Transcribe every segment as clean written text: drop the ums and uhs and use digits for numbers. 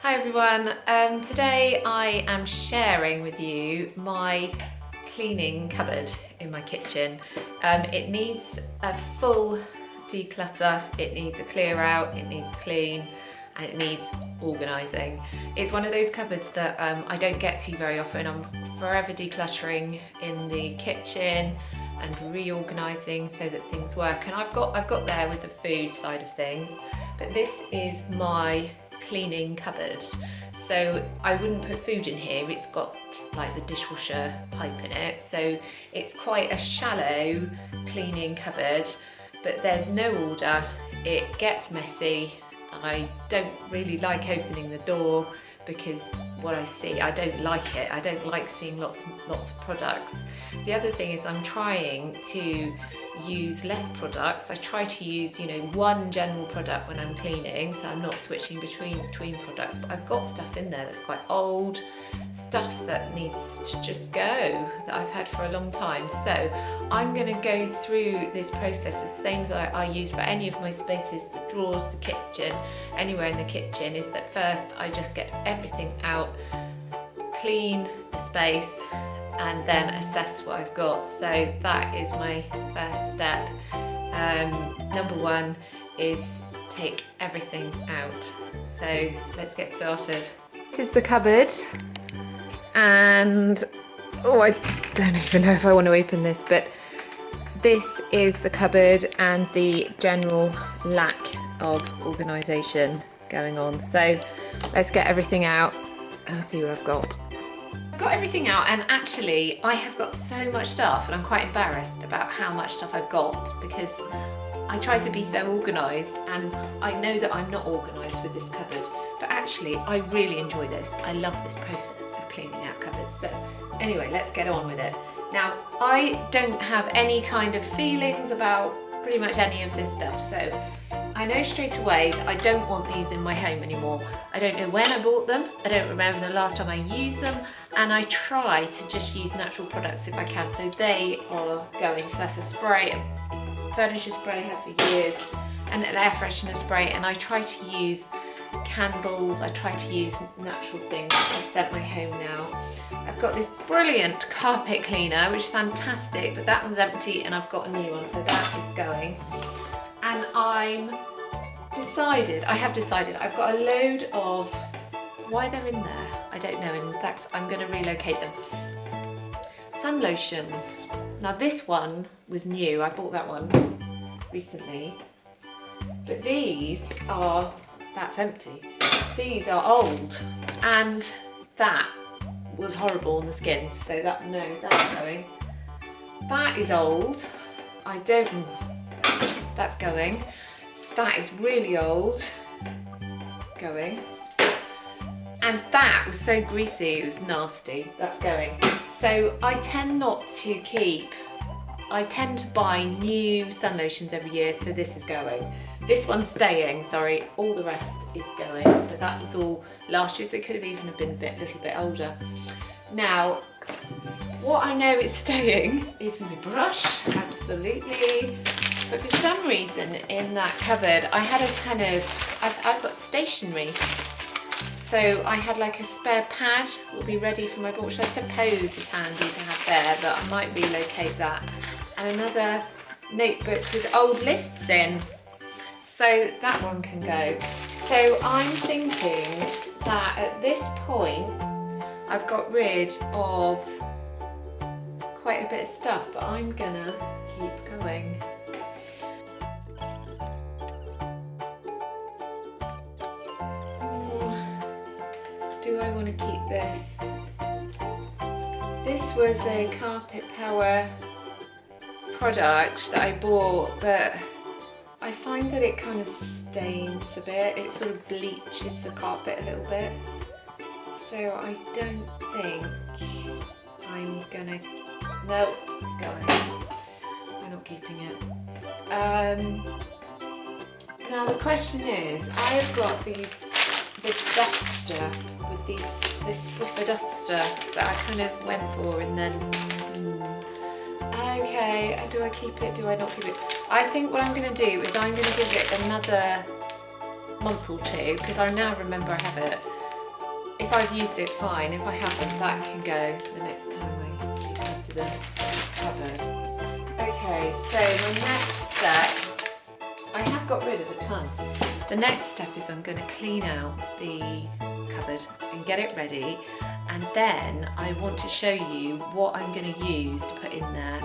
Hi everyone, today I am sharing with you my cleaning cupboard in my kitchen. It needs a full declutter, it needs a clear out, it needs clean, and it needs organising. It's one of those cupboards that I don't get to very often. I'm forever decluttering in the kitchen and reorganising so that things work. And I've got there with the food side of things, but this is my cleaning cupboard. So I wouldn't put food in here. It's got like the dishwasher pipe in it. So it's quite a shallow cleaning cupboard, but there's no order. It gets messy. I don't really like opening the door because what I see, I don't like it. I don't like seeing lots of products. The other thing is I'm trying to use less products. I try to use, one general product when I'm cleaning, so I'm not switching between products, but I've got stuff in there that's quite old, stuff that needs to just go, that I've had for a long time. So I'm going to go through this process the same as I use for any of my spaces, the drawers, the kitchen, anywhere in the kitchen, is that first I just get everything out, clean the space, and then assess what I've got. So that is my first step. Number one is take everything out. So let's get started. This is the cupboard, and I don't even know if I want to open this, but this is the cupboard and the general lack of organisation going on. So let's get everything out and I'll see what I've got. Got everything out, and actually I have got so much stuff and I'm quite embarrassed about how much stuff I've got because I try to be so organised, and I know that I'm not organised with this cupboard, but actually I really enjoy this. I love this process of cleaning out cupboards. So anyway, let's get on with it. Now, I don't have any kind of feelings about pretty much any of this stuff, so I know straight away that I don't want these in my home anymore. I don't know when I bought them, I don't remember the last time I used them, and I try to just use natural products if I can. So they are going. So that's a spray, a furniture spray I had for years, and an air freshener spray, and I try to use candles, I try to use natural things to scent my home now. I've got this brilliant carpet cleaner, which is fantastic, but that one's empty and I've got a new one, so that is going. And I have decided I've got a load of, why they're in there, I don't know. In fact, I'm going to relocate them. Sun lotions. Now this one was new, I bought that one recently, but these are, that's empty. These are old, and that was horrible on the skin, so that's going. That is old, that's going. That is really old, going. And that was so greasy, it was nasty, that's going. So I tend to buy new sun lotions every year, so this is going. This one's staying, sorry, all the rest is going. So that was all last year, so it could have even been a little bit older. Now, what I know is staying is my brush, absolutely. But for some reason in that cupboard, I had a kind of, I've got stationery. So I had like a spare pad, will be ready for my book, which I suppose is handy to have there, but I might relocate that. And another notebook with old lists in. So that one can go. So I'm thinking that at this point, I've got rid of quite a bit of stuff, but I'm gonna keep going. Do I want to keep this? This was a Carpet Power product that I bought, but I find that it kind of stains a bit. It sort of bleaches the carpet a little bit. So I don't think I'm gonna, no, it's going. I'm not keeping it. Now the question is, I've got this duster with this Swiffer duster that I kind of went for, and then okay, do I keep it, do I not keep it? I think what I'm going to do is I'm going to give it another month or two, because I now remember I have it, if I've used it, fine. If I haven't, that can go the next time I come to the cupboard. Okay, so my next step, I have got rid of a ton. The next step is I'm going to clean out the cupboard and get it ready, and then I want to show you what I'm going to use to put in there.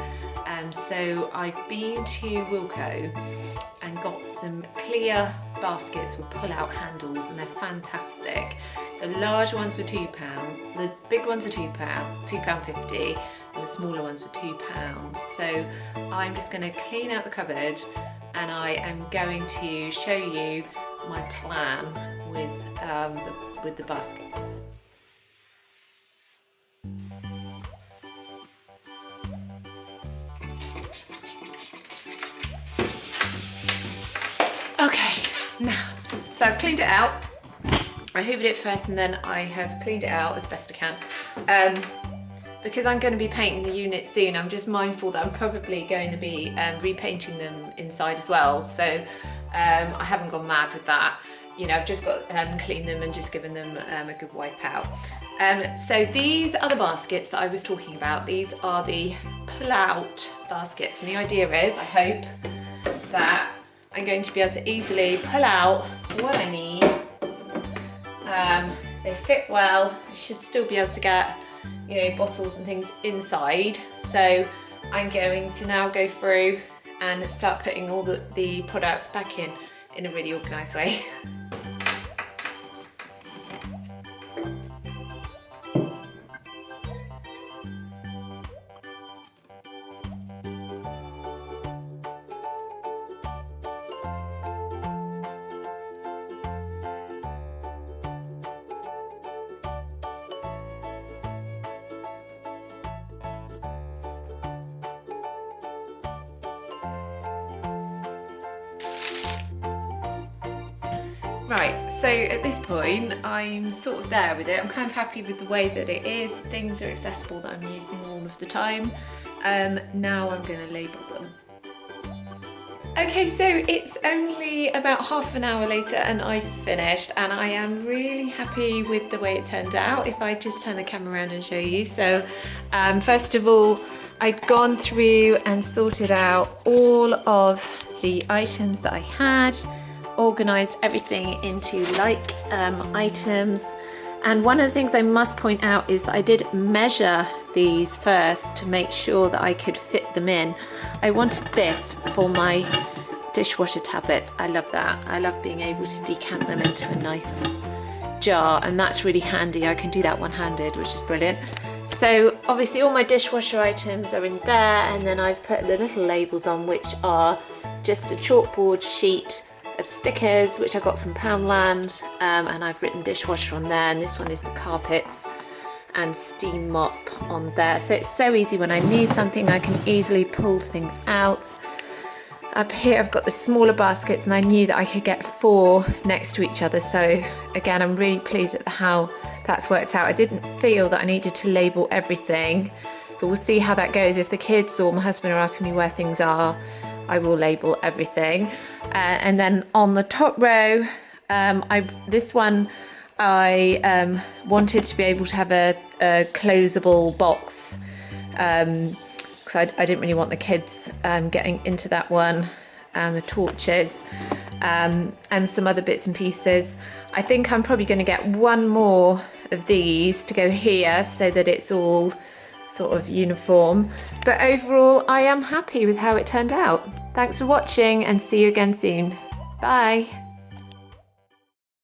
So I've been to Wilko and got some clear baskets with pull-out handles, and they're fantastic. The large ones were £2, the big ones were £2.50, and the smaller ones were £2. So I'm just going to clean out the cupboard, and I am going to show you my plan with the baskets. Okay, now, so I've cleaned it out. I hoovered it first, and then I have cleaned it out as best I can. Because I'm going to be painting the units soon, I'm just mindful that I'm probably going to be repainting them inside as well. So I haven't gone mad with that. You know, I've just got cleaned them and just given them a good wipe out. So these are the baskets that I was talking about. These are the pull-out baskets, and the idea is, I hope, that I'm going to be able to easily pull out what I need. They fit well. I should still be able to get, you know, bottles and things inside. So I'm going to now go through and start putting all the products back in a really organised way. Right, so at this point I'm sort of there with it. I'm kind of happy with the way that it is. Things are accessible that I'm using all of the time. Now I'm going to label them. Okay, so it's only about half an hour later and I've finished, and I am really happy with the way it turned out. If I just turn the camera around and show you. So first of all, I'd gone through and sorted out all of the items that I had, organised everything into like items. And one of the things I must point out is that I did measure these first to make sure that I could fit them in. I wanted this for my dishwasher tablets. I love that. I love being able to decant them into a nice jar, and that's really handy. I can do that one-handed, which is brilliant. So obviously all my dishwasher items are in there, and then I've put the little labels on, which are just a chalkboard sheet of stickers which I got from Poundland, and I've written dishwasher on there, and this one is the carpets and steam mop on there. So it's so easy. When I need something, I can easily pull things out. Up here I've got the smaller baskets, and I knew that I could get 4 next to each other. So again, I'm really pleased at how that's worked out. I didn't feel that I needed to label everything, but we'll see how that goes. If the kids or my husband are asking me where things are, I will label everything. And then on the top row, this one I wanted to be able to have a closable box, because I didn't really want the kids getting into that one. The torches and some other bits and pieces. I think I'm probably going to get one more of these to go here so that it's all sort of uniform. But overall, I am happy with how it turned out. Thanks for watching, and see you again soon. Bye.